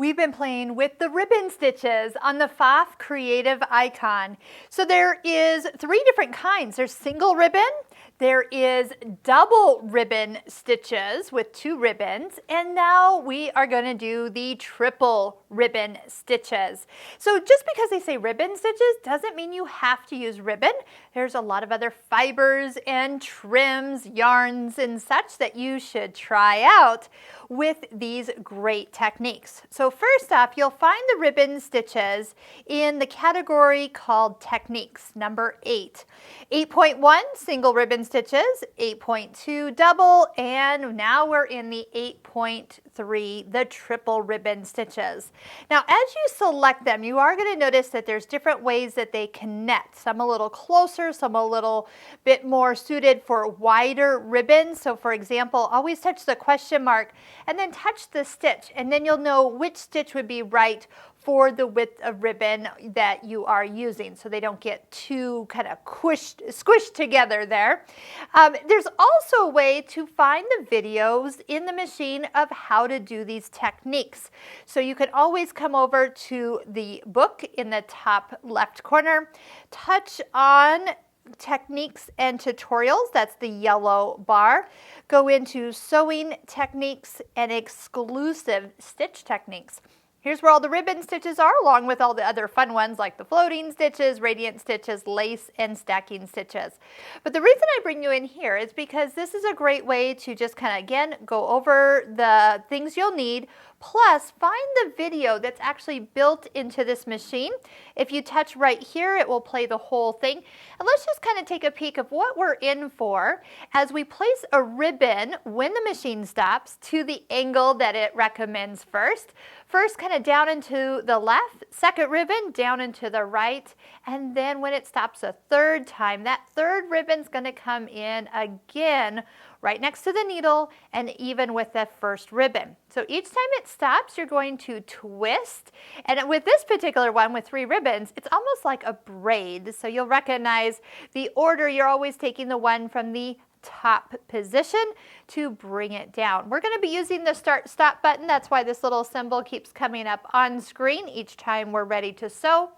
We've been playing with the ribbon stitches on the Pfaff Creative Icon. So there is 3 different kinds. There's single ribbon, there is double ribbon stitches with 2 ribbons, and now we are going to do the triple ribbon stitches. So just because they say ribbon stitches doesn't mean you have to use ribbon. There's a lot of other fibers and trims, yarns, and such that you should try out with these great techniques. So first off, you'll find the ribbon stitches in the category called Techniques, number 8. 8.1, single ribbon stitches, 8.2, double, and now we're in the 8.3, the triple ribbon stitches. Now, as you select them, you are going to notice that there's different ways that they connect. Some a little closer, some a little bit more suited for wider ribbons. So for example, always touch the question mark and then touch the stitch, and then you'll know which stitch would be right for the width of ribbon that you are using, so they don't get too kind of squished together there. There's also a way to find the videos in the machine of how to do these techniques. So you can always come over to the book in the top left corner, touch on Techniques and Tutorials, that's the yellow bar. Go into Sewing Techniques and Exclusive Stitch Techniques. Here's where all the ribbon stitches are, along with all the other fun ones like the floating stitches, radiant stitches, lace, and stacking stitches. But the reason I bring you in here is because this is a great way to just kind of, again, go over the things you'll need, plus find the video that's actually built into this machine. If you touch right here, it will play the whole thing. And let's just kind of take a peek of what we're in for as we place a ribbon when the machine stops to the angle that it recommends first. First, kind of down into the left, second ribbon down into the right, and then when it stops a third time, that third ribbon's going to come in again right next to the needle and even with the first ribbon. So each time it stops, you're going to twist, and with this particular one with 3 ribbons, it's almost like a braid. So you'll recognize the order. You're always taking the one from the top position to bring it down. We're going to be using the start stop button. That's why this little symbol keeps coming up on screen each time we're ready to sew.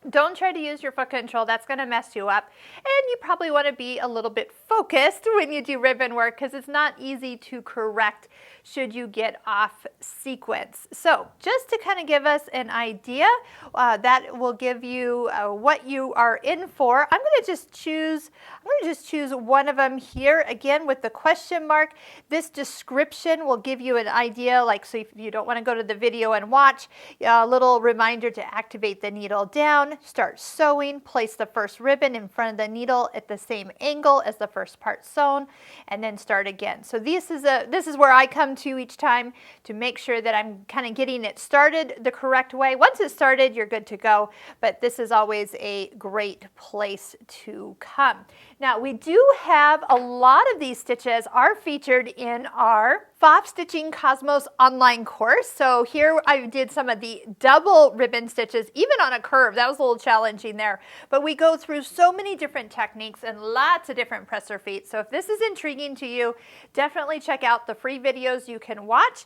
Don't try to use your foot control, that's going to mess you up. And you probably want to be a little bit focused when you do ribbon work because it's not easy to correct should you get off sequence. So just to kind of give us an idea, that will give you what you are in for. I'm going to just choose one of them here again with the question mark. This description will give you an idea, like, so if you don't want to go to the video and watch, a little reminder to activate the needle down, start sewing, place the first ribbon in front of the needle at the same angle as the first part sewn, and then start again. So this is where I come to each time to make sure that I'm kind of getting it started the correct way. Once it's started, you're good to go, but this is always a great place to come. Now, we do have a lot of these stitches are featured in our Pfaff Stitching Cosmos online course. So here I did some of the double ribbon stitches, even on a curve. That was a little challenging there. But we go through so many different techniques and lots of different presser feet. So if this is intriguing to you, definitely check out the free videos you can watch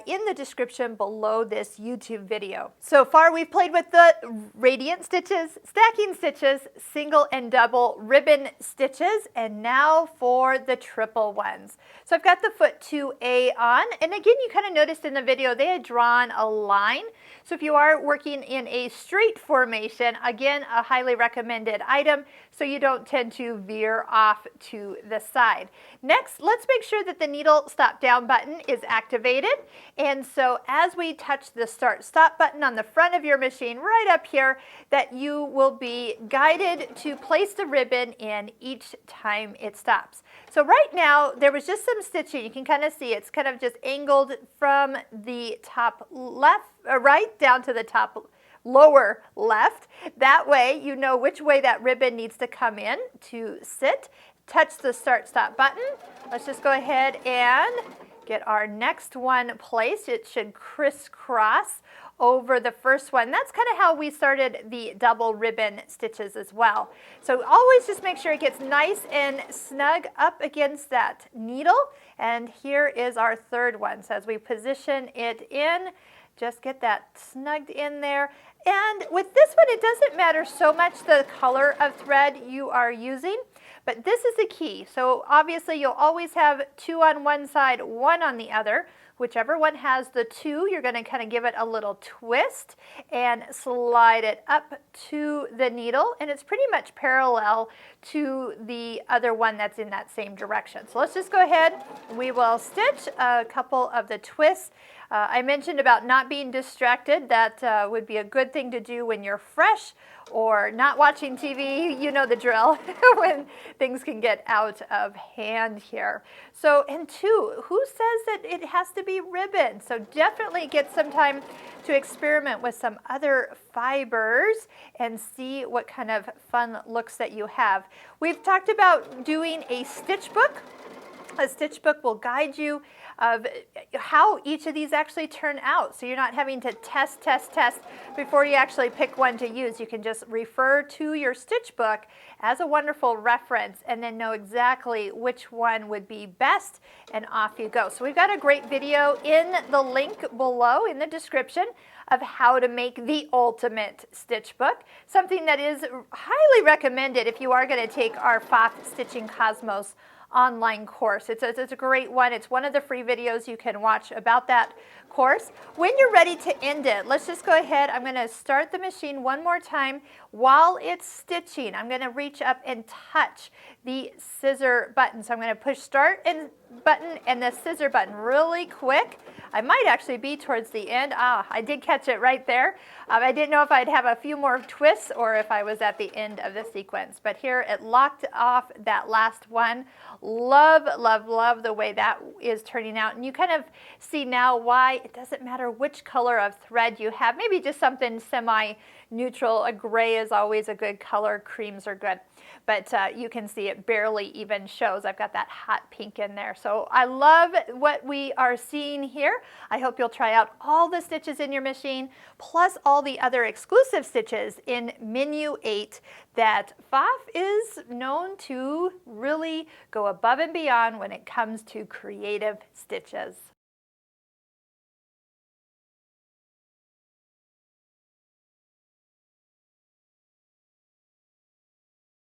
in the description below this YouTube video. So far we've played with the radiant stitches, stacking stitches, single and double ribbon stitches, and now for the triple ones. So I've got the foot 2A on, and again, you kind of noticed in the video they had drawn a line. So if you are working in a straight formation, again, a highly recommended item so you don't tend to veer off to the side. Next, let's make sure that the needle stop down button is activated. And so as we touch the start stop button on the front of your machine right up here, that you will be guided to place the ribbon in each time it stops. So right now there was just some stitching. You can kind of see it's kind of just angled from the top left, right down to the top lower left. That way you know which way that ribbon needs to come in to sit. Touch the start stop button. Let's just go ahead and get our next one placed. It should crisscross over the first one. That's kind of how we started the double ribbon stitches as well. So always just make sure it gets nice and snug up against that needle. And here is our third one. So as we position it in, just get that snugged in there. And with this one, it doesn't matter so much the color of thread you are using, but this is the key. So obviously you'll always have 2 on one side, 1 on the other. Whichever one has the 2, you're going to kind of give it a little twist and slide it up to the needle, and it's pretty much parallel to the other one that's in that same direction. So let's just go ahead. We will stitch a couple of the twists. I mentioned about not being distracted. That would be a good thing to do when you're fresh or not watching TV. You know the drill when things can get out of hand here. So, and 2, who says that it has to be ribbon? So definitely get some time to experiment with some other fibers and see what kind of fun looks that you have. We've talked about doing a stitch book. A stitch book will guide you of how each of these actually turn out. So you're not having to test before you actually pick one to use. You can just refer to your stitch book as a wonderful reference and then know exactly which one would be best, and off you go. So we've got a great video in the link below in the description of how to make the ultimate stitch book, something that is highly recommended if you are going to take our Pfaff Stitching Cosmos online course. It's a great one. It's one of the free videos you can watch about that course. When you're ready to end it, let's just go ahead. I'm going to start the machine one more time while it's stitching. I'm going to reach up and touch the scissor button. So I'm going to push start and button and the scissor button really quick. I might actually be towards the end. I did catch it right there. I didn't know if I'd have a few more twists or if I was at the end of the sequence. But here it locked off that last one. Love, love, love the way that is turning out. And you kind of see now why it doesn't matter which color of thread you have. Maybe just something semi-neutral. A gray is always a good color. Creams are good. But you can see it barely even shows. I've got that hot pink in there. So I love what we are seeing here. I hope you'll try out all the stitches in your machine, plus all the other exclusive stitches in Menu 8 that Pfaff is known to really go above and beyond when it comes to creative stitches.